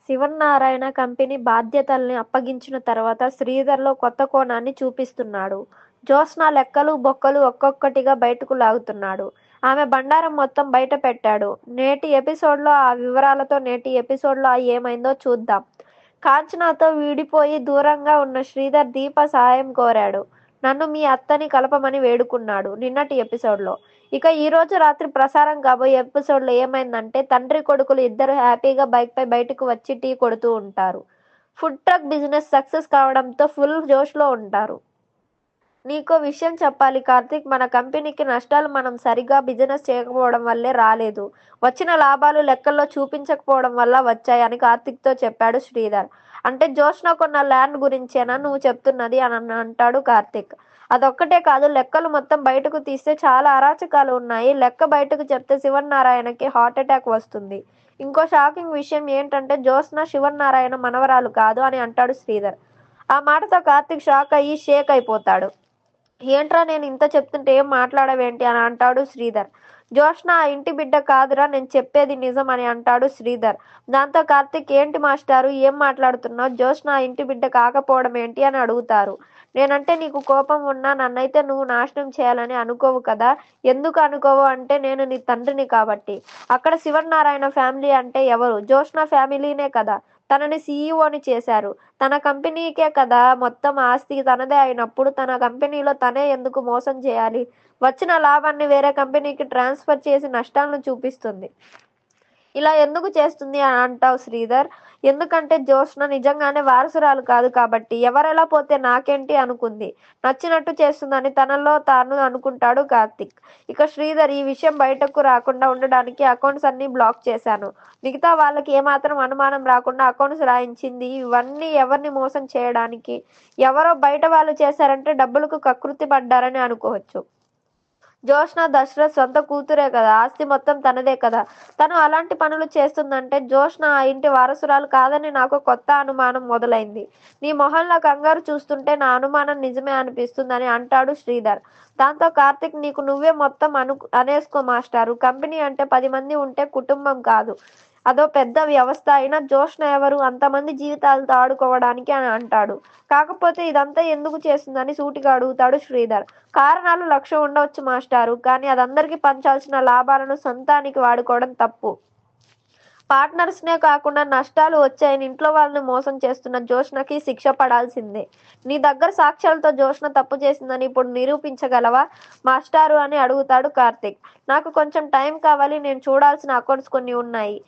Sivannarayana company బాధ్యతల్ని అప్పగించిన తర్వాత శ్రీధర్లో కొత్త కోణాన్ని చూపిస్తున్నాడు. జ్యోత్స్న లెక్కలు బొక్కలు ఒక్కొక్కటిగా బయటకు లాగుతున్నాడు. ఆమె బండారం మొత్తం బయట పెట్టాడు. నేటి ఎపిసోడ్లో ఆ వివరాలతో నేటి ఎపిసోడ్లో ఏమైందో చూద్దాం. కాంచనాతో విడిపోయి దూరంగా ఉన్న శ్రీధర్ దీప సహాయం కోరాడు. నన్ను మీ అత్తని కలపమని వేడుకున్నాడు నిన్నటి ఎపిసోడ్లో. ఇక ఈ రోజు రాత్రి ప్రసారం కాబోయే ఎపిసోడ్లో ఏమైందంటే తండ్రి కొడుకులు ఇద్దరు హ్యాపీగా బైక్పై బయటకు వచ్చి టీ కొడుతూ ఉంటారు. ఫుడ్ ట్రక్ బిజినెస్ సక్సెస్ కావడంతో ఫుల్ జోష్లో ఉంటారు. నీకో విషయం చెప్పాలి కార్తీక్, మన కంపెనీకి నష్టాలు మనం సరిగా బిజినెస్ చేయకపోవడం వల్లే రాలేదు. వచ్చిన లాభాలు లెక్కల్లో చూపించకపోవడం వల్ల వచ్చాయి అని కార్తీక్తో చెప్పాడు శ్రీధర్. అంటే జ్యోత్స్న కొన్న ల్యాండ్ గురించేనా నువ్వు చెప్తున్నది అని అంటాడు కార్తీక్. అదొక్కటే కాదు, లెక్కలు మొత్తం బయటకు తీస్తే చాలా అరాచకాలు ఉన్నాయి. లెక్క బయటకు చెప్తే శివన్నారాయణకి హార్ట్ అటాక్ వస్తుంది. ఇంకో షాకింగ్ విషయం ఏంటంటే జ్యోత్స్న శివన్నారాయణ మనవరాలు కాదు అని అంటాడు శ్రీధర్. ఆ మాటతో కార్తీక్ షాక్ అయ్యి షేక్ అయిపోతాడు. ఏంట్రా నేను ఇంత చెప్తుంటే ఏం మాట్లాడవేంటి అని అంటాడు శ్రీధర్. జ్యోత్స్న ఆ ఇంటి బిడ్డ కాదురా, నేను చెప్పేది నిజం అని అంటాడు శ్రీధర్. దాంతో కార్తీక్ ఏంటి మాస్టారు ఏం మాట్లాడుతున్నావు, జ్యోత్స్న ఆ ఇంటి బిడ్డ కాకపోవడం ఏంటి అని అడుగుతారు. నేనంటే నీకు కోపం ఉన్నా నన్నైతే నువ్వు నాశనం చేయాలని అనుకోవు కదా. ఎందుకు అనుకోవు అంటే నేను నీ తండ్రిని కాబట్టి. అక్కడ శివనారాయణ ఫ్యామిలీ అంటే ఎవరు? జ్యోత్స్న ఫ్యామిలీనే కదా. తనని సీఈఓని చేశారు. తన కంపెనీకే కదా మొత్తం ఆస్తి తనదే అయినప్పుడు తన కంపెనీలో తనే ఎందుకు మోసం చేయాలి? వచ్చిన లాభాన్ని వేరే కంపెనీకి ట్రాన్స్ఫర్ చేసి నష్టాలను చూపిస్తుంది. ఇలా ఎందుకు చేస్తుంది అని అంటావు శ్రీధర్. ఎందుకంటే జ్యోత్స్న నిజంగానే వారసురాలు కాదు కాబట్టి ఎవరెలా పోతే నాకేంటి అనుకుంది. నచ్చినట్టు చేస్తుందని తనలో తాను అనుకుంటాడు కార్తీక్. ఇక శ్రీధర్, ఈ విషయం బయటకు రాకుండా ఉండడానికి అకౌంట్స్ అన్ని బ్లాక్ చేశాను. మిగతా వాళ్ళకి ఏమాత్రం అనుమానం రాకుండా అకౌంట్స్ రాయించింది ఇవన్నీ ఎవరిని మోసం చేయడానికి. ఎవరో బయట వాళ్ళు చేశారంటే డబ్బులకు కకృతి పడ్డారని అనుకోవచ్చు. జ్యోత్స్న దశరథ్ సొంత కూతురే కదా, ఆస్తి మొత్తం తనదే కదా. తను అలాంటి పనులు చేస్తుందంటే జ్యోత్స్న ఆ ఇంటి వారసురాలు కాదని నాకు కొత్త అనుమానం మొదలైంది. నీ మొహంలో కంగారు చూస్తుంటే నా అనుమానం నిజమే అనిపిస్తుందని అంటాడు శ్రీధర్. దాంతో కార్తీక్, నీకు నువ్వే మొత్తం అనేసుకో మాస్టారు. కంపెనీ అంటే 10 మంది ఉంటే కుటుంబం కాదు, అదో పెద్ద వ్యవస్థ. అయినా జ్యోత్స్న ఎవరు అంతమంది జీవితాలతో ఆడుకోవడానికి అని అంటాడు. కాకపోతే ఇదంతా ఎందుకు చేస్తుందని సూటిగా అడుగుతాడు శ్రీధర్. కారణాలు 1,00,000 ఉండవచ్చు మాస్టారు, కానీ అదందరికీ పంచాల్సిన లాభాలను సొంతానికి వాడుకోవడం తప్పు. పార్ట్నర్స్నే కాకుండా నష్టాలు వచ్చాయని ఇంట్లో వాళ్ళని మోసం చేస్తున్న జ్యోత్స్నకి శిక్ష పడాల్సిందే. నీ దగ్గర సాక్ష్యాలతో జ్యోత్స్న తప్పు చేసిందని ఇప్పుడు నిరూపించగలవా మాస్టారు అని అడుగుతాడు కార్తీక్. నాకు కొంచెం టైం కావాలి, నేను చూడాల్సిన అకౌంట్స్ కొన్ని ఉన్నాయి.